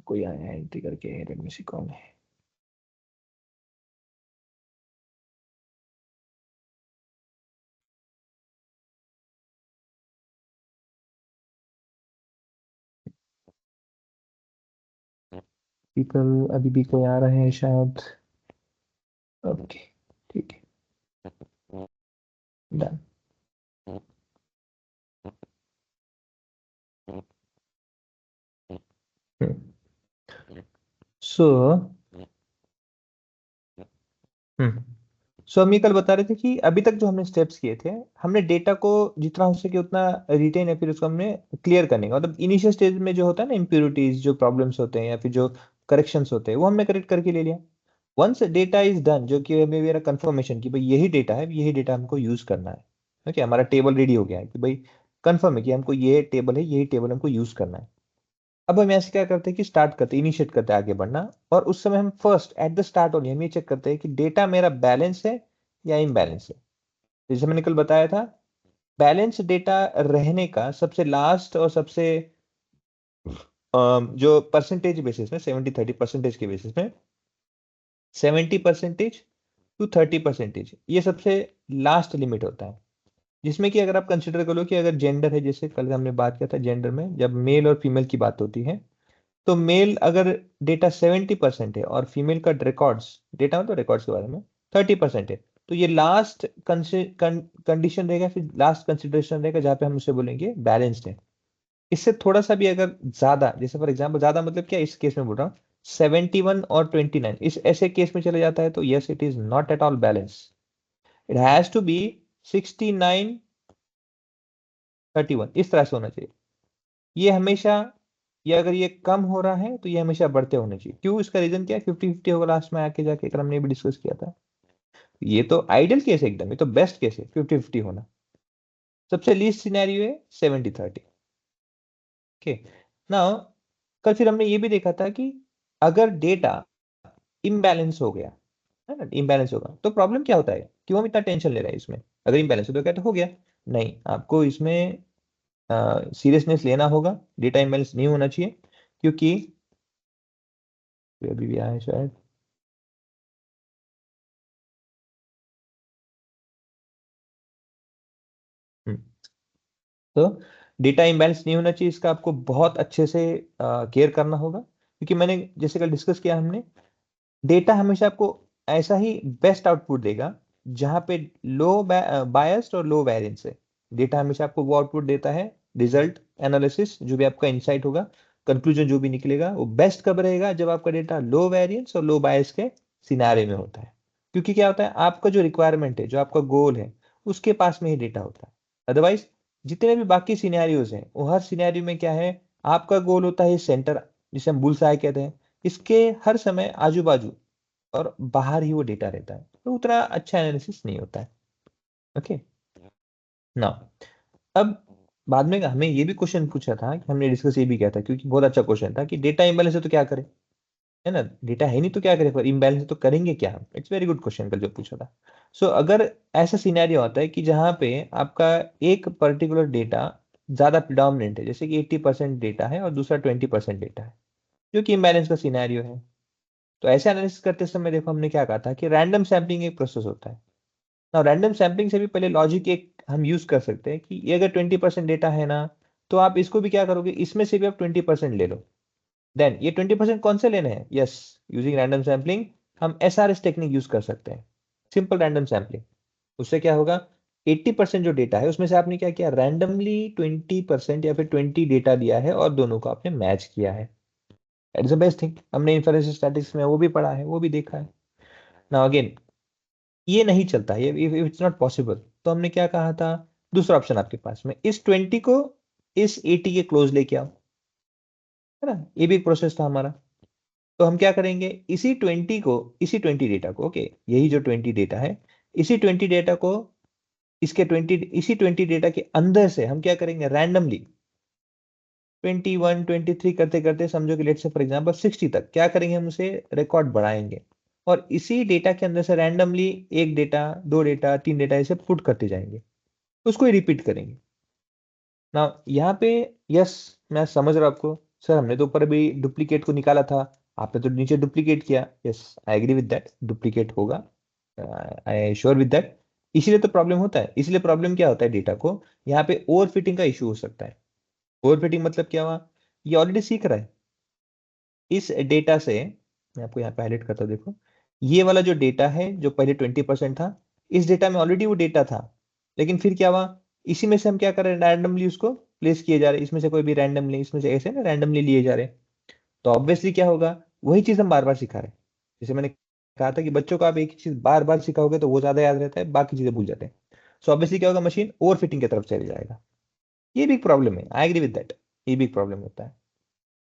कोई आया है एंट्री करके, लेट मी सी कौन है। पीपल अभी भी कोई आ रहे हैं शायद। ओके, ठीक है, डन। सो हम्म सो हम ये कल बता रहे थे कि अभी तक जो हमने स्टेप्स किए थे, हमने डेटा को जितना हो सके उतना रिटेन या फिर उसको हमने क्लियर करने का, मतलब इनिशियल स्टेज में जो होता है ना, इम्प्योरिटीज जो प्रॉब्लम्स होते हैं या फिर जो करेक्शंस होते हैं, वो हमने करेक्ट करके ले लिया। वंस डेटा इज डन, जो कि हमें मेरा कंफर्मेशन कि भाई यही डेटा है, यही डेटा हमको यूज करना है। ओके, हमारा टेबल रेडी हो गया है कि भाई कंफर्म है कि हमको ये टेबल है, यही टेबल हमको यूज करना है। अब हम ऐसे क्या करते हैं कि स्टार्ट करते हैं, इनिशिएट करते हैं आगे बढ़ना। और उस समय हम first at the start only हम ये चेक करते हैं कि डेटा मेरा बैलेंस है या इम्बैलेंस है। जैसे मैंने कल बताया था, बैलेंस डेटा रहने का सबसे लास्ट और सबसे जो परसेंटेज बेसिस में 70-30% के बेसिस में 70% टू 30% ये सबसे लास्ट लिमिट होता है। जिसमें कि अगर आप कंसिडर करो कि अगर जेंडर है, जैसे कल हमने बात किया था जेंडर में, जब मेल और फीमेल की बात होती है, तो मेल अगर डेटा 70% है और फीमेल का रिकॉर्ड्स डेटा मतलब रिकॉर्ड्स के बारे में 30% है, तो ये लास्ट कंडीशन रहेगा, फिर लास्ट कंसिडरेशन रहेगा जहां पे हम उसे बोलेंगे बैलेंस्ड है। इससे थोड़ा सा भी अगर ज्यादा, जैसे फॉर एग्जाम्पल ज्यादा मतलब क्या, इस केस में बोल रहा हूँ 71 और 29 इस ऐसे केस में चले जाता है, तो yes it is not at all balance. It has to be 69-31 इस तरह से होना चाहिए। ये हमेशा, ये अगर ये कम हो रहा है तो ये हमेशा बढ़ते होने चाहिए। क्यों, इसका रीजन क्या है, 50-50 होगा लास्ट में आके जाके, अगर हमने भी डिस्कस किया था। ये तो आइडियल केस है एकदम, ये तो बेस्ट केस है 50-50 होना। सबसे लीस्ट सिनेरियो है 70-30। ओके, नाउ कल फिर हमने ये भी देखा था कि अगर डेटा इम्बैलेंस हो गया है ना, इम्बैलेंस होगा तो प्रॉब्लम क्या होता है, क्यों हम इतना टेंशन ले रहे हैं इसमें। अगर इम्बैलेंस हो तो क्या तो हो गया, नहीं, आपको इसमें सीरियसनेस लेना होगा। डेटा इम्बैलेंस नहीं होना चाहिए, क्योंकि अभी भी आए शायद। हम्म, तो डेटा इम्बैलेंस नहीं होना चाहिए, इसका आपको बहुत अच्छे से केयर करना होगा। क्योंकि मैंने जैसे कल डिस्कस किया हमने, डेटा हमेशा आपको ऐसा ही बेस्ट आउटपुट देगा जहां पे लो बायस्ड और लो वेरिएंस है। डेटा हमेशा आपको वो आउटपुट देता है, रिजल्ट एनालिसिस जो भी आपका इंसाइट होगा, कंक्लूजन जो भी निकलेगा, वो बेस्ट कब रहेगा, जब आपका डेटा लो वेरिएंस और लो बायस के सिनारे में होता है। क्योंकि क्या होता है, आपका जो रिक्वायरमेंट है, जो आपका गोल है, उसके पास में ही डेटा होता है। अदरवाइज जितने भी बाकी सिनेरियोज हैं, वो हर सिनेरियो में क्या है, आपका गोल होता है सेंटर, जिसे हम बुल्स आई कहते हैं। इसके हर समय आजू बाजू और बाहर ही वो डेटा रहता है, तो उतना अच्छा एनालिसिस नहीं होता है। ओके, ना अब बाद में हमें ये भी क्वेश्चन पूछा था कि हमने डिस्कस ये भी किया था, क्योंकि बहुत अच्छा क्वेश्चन था कि डेटा इम्बैलेंस है तो क्या करें, है ना। डेटा है नहीं तो क्या करें, पर इम्बैलेंस है तो करेंगे क्या हम। इट्स वेरी गुड क्वेश्चन कल जो पूछा था। सो अगर ऐसा सिनेरियो आता है कि जहां पे आपका एक पर्टिकुलर डेटा ज्यादा प्रिडोमिनेंट है, जैसे कि 80% डेटा है और दूसरा 20% डेटा है, जो कि इम्बैलेंस का सिनेरियो है, तो ऐसे एनालिसिस करते समय देखो हमने क्या कहा था कि रैंडम सैम्पलिंग एक प्रोसेस होता है ना। रैंडम सैम्पलिंग से भी पहले लॉजिक एक हम यूज कर सकते हैं कि ये अगर 20% डेटा है ना, तो आप इसको भी क्या करोगे, इसमें से भी आप 20% ले लो। देन ये 20% कौन से लेने हैं, यस, यूजिंग रैंडम सैम्पलिंग हम एसआरएस टेक्निक यूज कर सकते हैं, सिंपल रैंडम सैम्पलिंग। उससे क्या होगा, 80% जो डेटा है उसमें से आपने क्या किया, रैंडमली 20% या फिर 20 डेटा दिया है और दोनों को आपने मैच किया है। इट्स द बेस्ट थिंग, हमने इन्फरेंस स्टैटिस्टिक्स में वो भी पढ़ा है, वो भी देखा है। नाउ अगेन, ये नहीं चलता, ये इट्स नॉट पॉसिबल, तो हमने क्या कहा था, दूसरा ऑप्शन आपके पास में, इस 20 को इस 80 के क्लोज लेके आओ, है ना। ये भी एक प्रोसेस था हमारा। तो हम क्या करेंगे, इसी 20 डेटा को, ओके, यही जो 20 डेटा है, इसी 20 डेटा को इसके 20 इसी 20 डेटा के अंदर से हम क्या करेंगे, रैंडमली 21 23 करते करते समझो कि लेट से फॉर एग्जांपल 60 तक क्या करेंगे, हम उसे रिकॉर्ड बढ़ाएंगे। और इसी डेटा के अंदर से रैंडमली एक डेटा, दो डेटा, तीन डेटा ऐसे पुट करते जाएंगे, उसको ही रिपीट करेंगे ना। यहाँ पे यस, मैं समझ रहा हूँ आपको, सर हमने तो ऊपर अभी डुप्लीकेट को निकाला था, आपने तो नीचे डुप्लीकेट किया। Yes, I agree with that, duplicate होगा, आई श्योर विद दैट। इसीलिए तो प्रॉब्लम होता है। इसलिए प्रॉब्लम क्या होता है, डेटा को यहाँ पे ओवर फिटिंग का इशू हो सकता है। ओवर फिटिंग मतलब क्या हुआ, ये ऑलरेडी सीख रहा है इस डेटा से। मैं आपको यहाँ पे हाईलाइट करता हूँ, देखो ये वाला जो डेटा है जो पहले 20% था, इस डेटा में ऑलरेडी वो डेटा था। लेकिन फिर क्या हुआ, इसी में से हम क्या कर रहे हैं, रैंडमली उसको प्लेस किए जा रहे हैं। इसमें से कोई भी रैंडमली, इसमें से ऐसे ना रैंडमली लिए जा रहे हैं। तो ऑब्वियसली क्या होगा, वही चीज हम बार बार सिखा रहे हैं। जैसे मैंने कहा था कि बच्चों को आप एक चीज बार बार सिखाओगे तो वो ज्यादा याद रहता है, बाकी चीजें भूल जाते हैं। सो ऑब्वियसली क्या होगा, मशीन ओवर फिटिंग की तरफ चले जाएगा। ये भी एक प्रॉब्लम है, आई एग्री विद दैट, ये भी एक प्रॉब्लम होता है।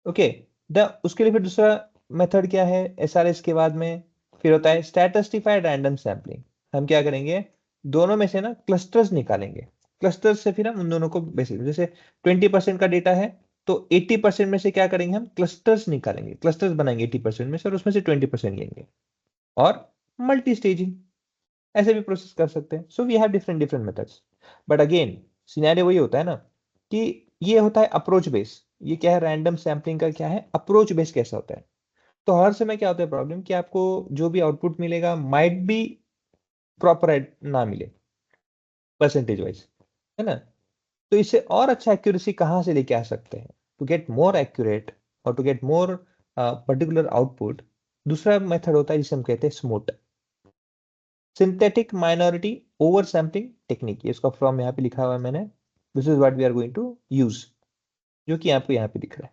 ओके, द उसके लिए फिर दूसरा मेथड क्या है एसआरएस के बाद में, फिर होता है स्टैटिस्टिफाइड रैंडम सैम्पलिंग। हम क्या करेंगे, दोनों में से ना क्लस्टर्स निकालेंगे। क्लस्टर्स से फिर हम उन दोनों को बेसिक, जैसे 20% का डेटा है तो 80% में से क्या करेंगे, हम क्लस्टर्स निकालेंगे, क्लस्टर्स बनाएंगे 80% में से, और उसमें से 20% लेंगे। और मल्टी स्टेजिंग, ऐसे भी प्रोसेस कर सकते हैं। So we have different different methods. But again scenario वही होता है ना, कि ये होता है अप्रोच बेस। ये क्या है, रैंडम सैम्पलिंग का क्या है, अप्रोच बेस कैसा होता है। तो हर समय क्या होता है प्रॉब्लम, कि आपको जो भी आउटपुट मिलेगा माइट बी प्रॉपर ना मिले परसेंटेज वाइज, है ना। तो इससे और अच्छा एक्यूरेसी कहाँ से लेके आ सकते हैं, टू गेट मोर एक्यूरेट और to get more particular output. दूसरा मेथड होता है जिसे हम कहते हैं SMOTE, synthetic minority over sampling technique. इसका फॉर्म यहाँ पे लिखा हुआ है मैंने, this is what we are going to use, जो कि आपको यहाँ पे दिख रहा है।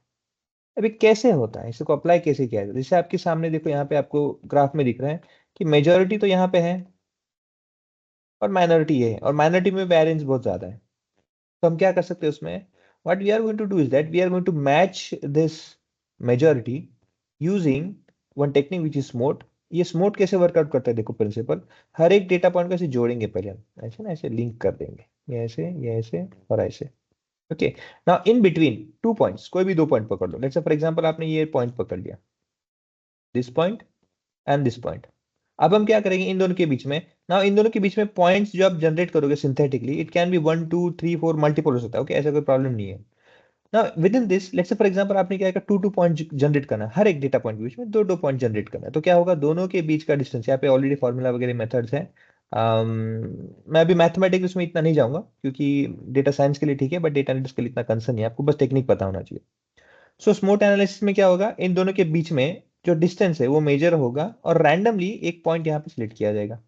अभी कैसे होता है, इसको अप्लाई कैसे किया जाए, जैसे आपके सामने देखो, यहाँ पे आपको ग्राफ में दिख रहा है कि मेजोरिटी तो यहाँ पे है और माइनॉरिटी ये है, और माइनॉरिटी में वेरिएंस बहुत ज्यादा है। तो हम क्या कर सकते हैं उसमें, what we are going to do is that we are going to match this majority using one technique which is SMOTE. ये स्मोट कैसे वर्कआउट करता है, देखो प्रिंसिपल, हर एक डेटा पॉइंट को ऐसे जोड़ेंगे पहले हम, ऐसे ना ऐसे लिंक कर देंगे, ये ऐसे और ऐसे। Okay, now in between two points, कोई भी दो पॉइंट पकड़ लो, लेट्स से फॉर एग्जांपल आपने ये पॉइंट पकड़ लिया, this point and this point. अब हम क्या करेंगे, इन दोनों के बीच में, ना इन दोनों के बीच में पॉइंट्स जो आप जनरेट करोगे synthetically, it can be 1 2 3 4 multiple हो सकता है। ओके, ऐसा कोई प्रॉब्लम नहीं है। ना with in this, let's say for example आपने क्या किया, 2 2 पॉइंट जनरेट करना है, हर एक डेटा पॉइंट के बीच में दो दो पॉइंट जनरेट करना है। तो क्या होगा, दोनों के बीच का डिस्टेंस, यहाँ पे ऑलरेडी फॉर्मूला वगैरह मेथड्स है। मैं अभी मैथमेटिक्स में इतना नहीं जाऊंगा क्योंकि डेटा साइंस के लिए ठीक है, बट डेटा एनालिटिक्स के लिए इतना कंसर्न नहीं है, आपको बस टेक्निक पता होना चाहिए। सो स्मूथ एनालिसिस में क्या होगा, इन दोनों के बीच में जो डिस्टेंस है वो मेजर होगा, और रैंडमली एक पॉइंट यहाँ पे सिलेक्ट किया जाएगा।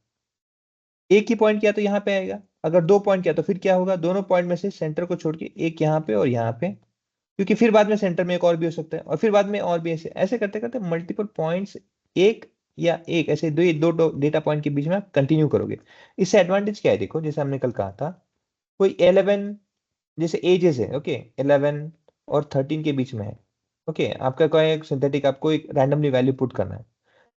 एक ही पॉइंट किया तो यहाँ पे आएगा, अगर दो पॉइंट किया तो फिर क्या होगा, दोनों पॉइंट में से सेंटर को छोड़ के एक यहाँ पे और यहाँ पे, क्योंकि फिर बाद में सेंटर में एक और भी हो सकता है, और फिर बाद में और भी, ऐसे ऐसे करते करते मल्टीपल पॉइंट्स, एक या एक ऐसे दो दो डेटा पॉइंट के बीच में आप कंटिन्यू करोगे। इससे एडवांटेज क्या है, देखो जैसे हमने कल कहा था, कोई 11 जैसे एजेस है, ओके 11 और 13 के बीच में है। ओके, आपका कोई एक सिंथेटिक, आपको एक रैंडमली वैल्यू पुट करना है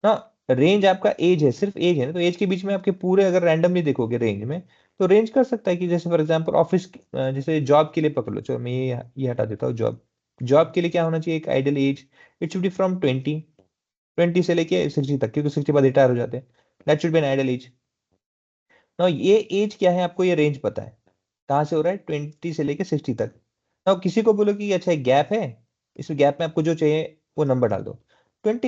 ना, रेंज आपका एज है, सिर्फ एज है ना, तो एज के बीच में आपके पूरे अगर रैंडमली देखोगे रेंज में, तो रेंज कर सकता है कि जैसे फॉर एग्जांपल ऑफिस, जैसे जॉब के लिए पकड़ लो, चलो मैं ये हटा देता हूँ। जॉब, जॉब के लिए क्या होना चाहिए, एक ideal age, it should be from 20 से लेके 60 तक, क्योंकि 60 बाद रिटायर हो जाते हैं। That should be an ideal age. ना ये एज क्या है, आपको ये रेंज पता है कहाँ से हो रहा है, 20 से लेके 60 तक। ना किसी को बोलो कि अच्छा एक गैप है, इस गैप में आपको जो चाहिए वो नंबर डाल दो, 20